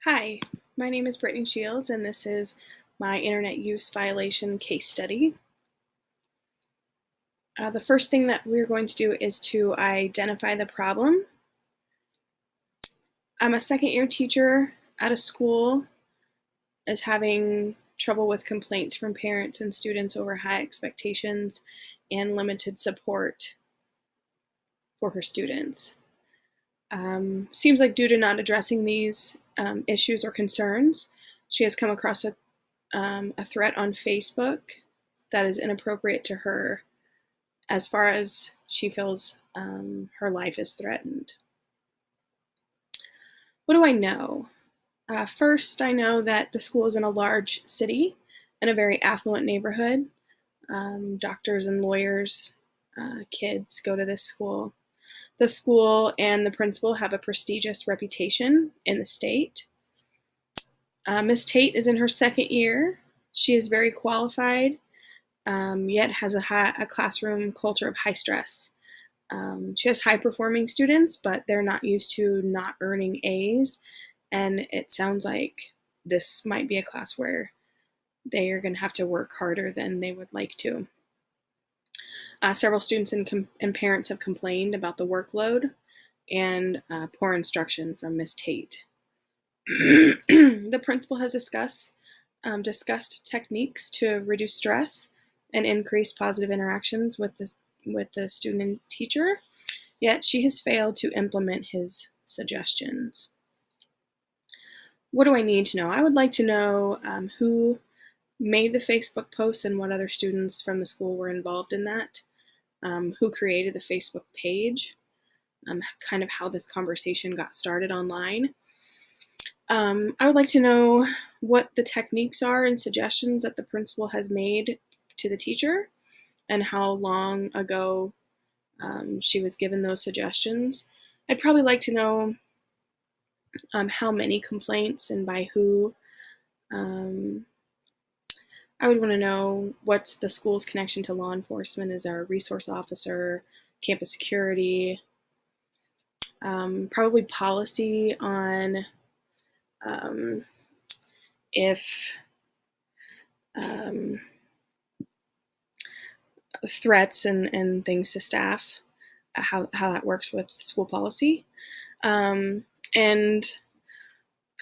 Hi, my name is Brittany Shields, and this is my internet use violation case study. The first thing that we're going to do is to identify the problem. I'm a second year teacher at a school is having trouble with complaints from parents and students over high expectations and limited support for her students. Seems like due to not addressing these issues or concerns, she has come across a threat on Facebook that is inappropriate to her as far as she feels her life is threatened. What do I know? First, I know that the school is in a large city in a very affluent neighborhood. Doctors and lawyers, kids go to this school. The school and the principal have a prestigious reputation in the state. Miss Tate is in her second year. She is very qualified, yet has a classroom culture of high stress. She has high performing students, but they're not used to not earning A's. And it sounds like this might be a class where they are going to have to work harder than they would like to. Several students and parents have complained about the workload and poor instruction from Miss Tate. The principal has discussed techniques to reduce stress and increase positive interactions with the student and teacher, yet she has failed to implement his suggestions. What do I need to know? I would like to know who made the Facebook posts and what other students from the school were involved in that, who created the Facebook page, kind of how this conversation got started online. I would like to know what the techniques are and suggestions that the principal has made to the teacher and how long ago she was given those suggestions. I'd probably like to know how many complaints and by who. I would want to know what's the school's connection to law enforcement. Is there a resource officer, campus security, probably policy on if threats and things to staff, how that works with school policy, and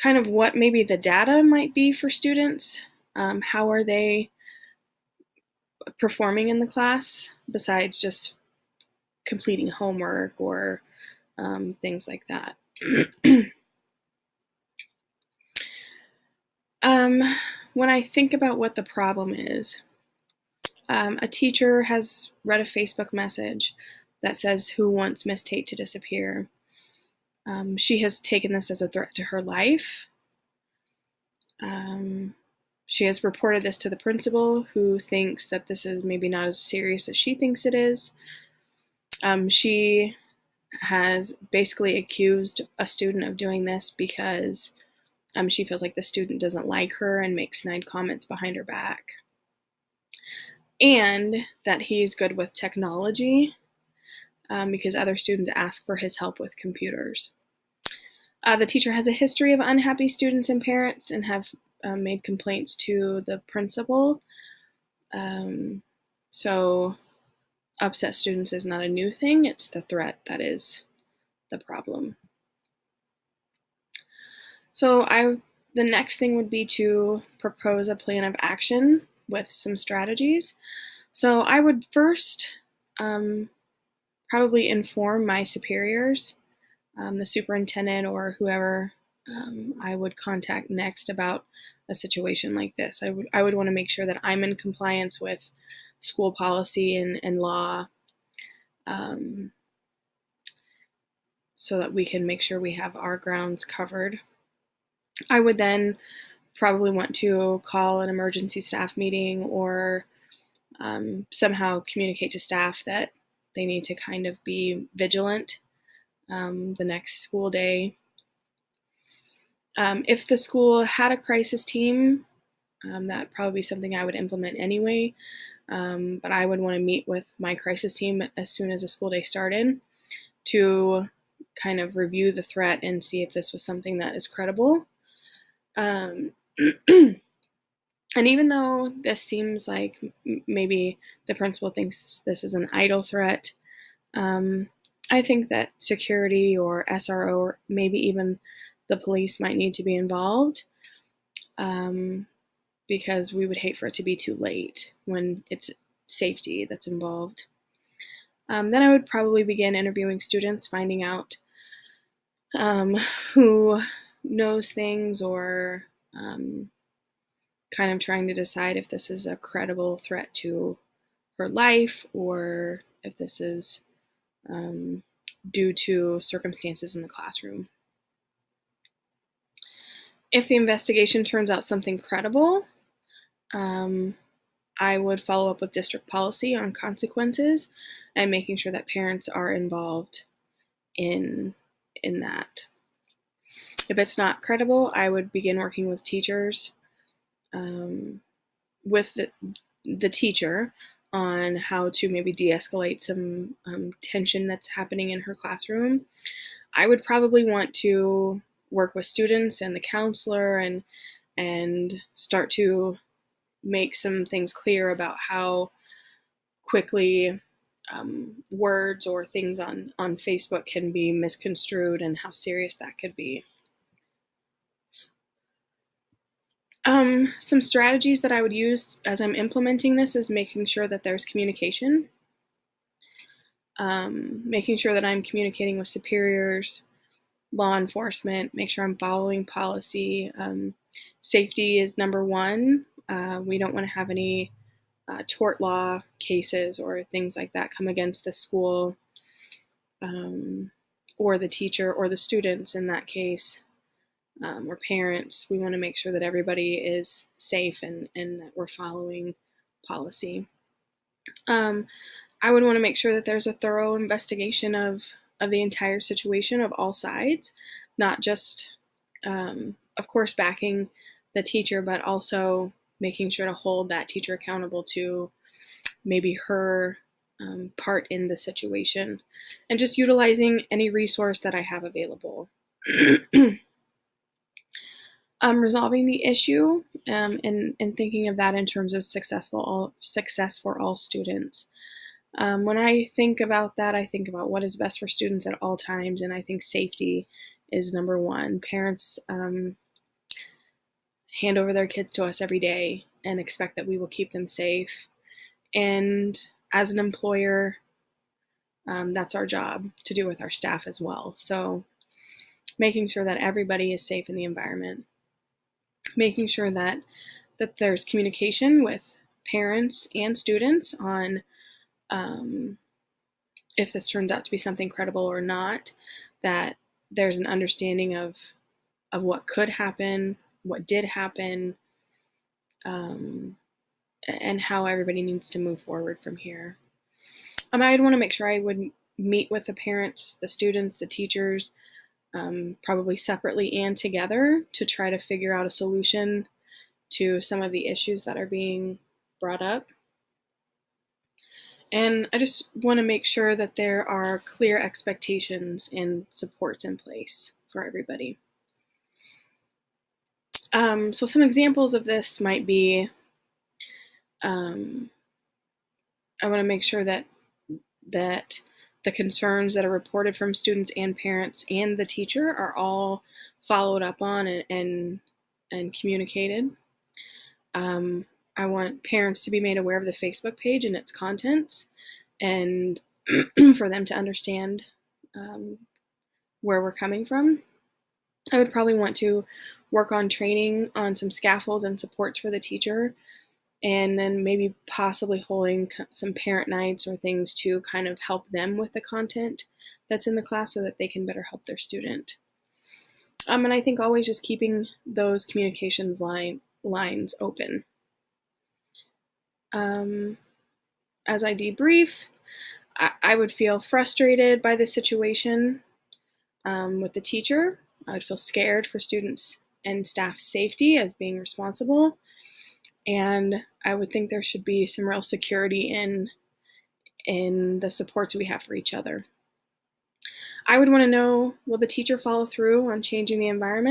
kind of what maybe the data might be for students. How are they performing in the class besides just completing homework or things like that. When I think about what the problem is, a teacher has read a Facebook message that says, "Who wants Miss Tate to disappear?" She has taken this as a threat to her life. She has reported this to the principal, who thinks that this is maybe not as serious as she thinks it is. She has basically accused a student of doing this because she feels like the student doesn't like her and makes snide comments behind her back. And that he's good with technology because other students ask for his help with computers. The teacher has a history of unhappy students and parents and have made complaints to the principal. So upset students is not a new thing. It's the threat that is the problem. So the next thing would be to propose a plan of action with some strategies. So I would first probably inform my superiors, the superintendent or whoever I would contact next about a situation like this. I would want to make sure that I'm in compliance with school policy and law, so that we can make sure we have our grounds covered. I would then probably want to call an emergency staff meeting or somehow communicate to staff that they need to kind of be vigilant the next school day. If the school had a crisis team, that'd probably be something I would implement anyway. But I would want to meet with my crisis team as soon as the school day started to kind of review the threat and see if this was something that is credible. Um, and even though this seems like maybe the principal thinks this is an idle threat, I think that security or SRO or maybe even the police might need to be involved, because we would hate for it to be too late when it's safety that's involved. Then I would probably begin interviewing students, finding out who knows things, or kind of trying to decide if this is a credible threat to her life or if this is due to circumstances in the classroom. If the investigation turns out something credible, I would follow up with district policy on consequences and making sure that parents are involved in that. If it's not credible, I would begin working with teachers, with the teacher on how to maybe de-escalate some tension that's happening in her classroom. I would probably want to work with students and the counselor and start to make some things clear about how quickly words or things on Facebook can be misconstrued and how serious that could be. Some strategies that I would use as I'm implementing this is making sure that there's communication, making sure that I'm communicating with superiors, law enforcement, make sure I'm following policy. Safety is number one. We don't want to have any tort law cases or things like that come against the school, or the teacher or the students in that case, or parents. We want to make sure that everybody is safe and that we're following policy. I would want to make sure that there's a thorough investigation of the entire situation, of all sides, not just, of course, backing the teacher, but also making sure to hold that teacher accountable to maybe her part in the situation, and just utilizing any resource that I have available. Resolving the issue, and thinking of that in terms of success for all students. When I think about that, I think about what is best for students at all times, and I think safety is number one. Parents hand over their kids to us every day and expect that we will keep them safe. And as an employer, that's our job to do with our staff as well. So making sure that everybody is safe in the environment, making sure that there's communication with parents and students on if this turns out to be something credible or not, that there's an understanding of what could happen, what did happen, and how everybody needs to move forward from here. I'd want to make sure I would meet with the parents, the students, the teachers, probably separately and together, to try to figure out a solution to some of the issues that are being brought up. And I just want to make sure that there are clear expectations and supports in place for everybody. So some examples of this might be, I want to make sure that the concerns that are reported from students and parents and the teacher are all followed up on and communicated. I want parents to be made aware of the Facebook page and its contents, and for them to understand where we're coming from. I would probably want to work on training on some scaffold and supports for the teacher, and then maybe possibly holding some parent nights or things to kind of help them with the content that's in the class so that they can better help their student. And I think always just keeping those communications lines open. As I debrief, I would feel frustrated by the situation with the teacher. I would feel scared for students and staff safety as being responsible. And I would think there should be some real security in the supports we have for each other. I would want to know, will the teacher follow through on changing the environment?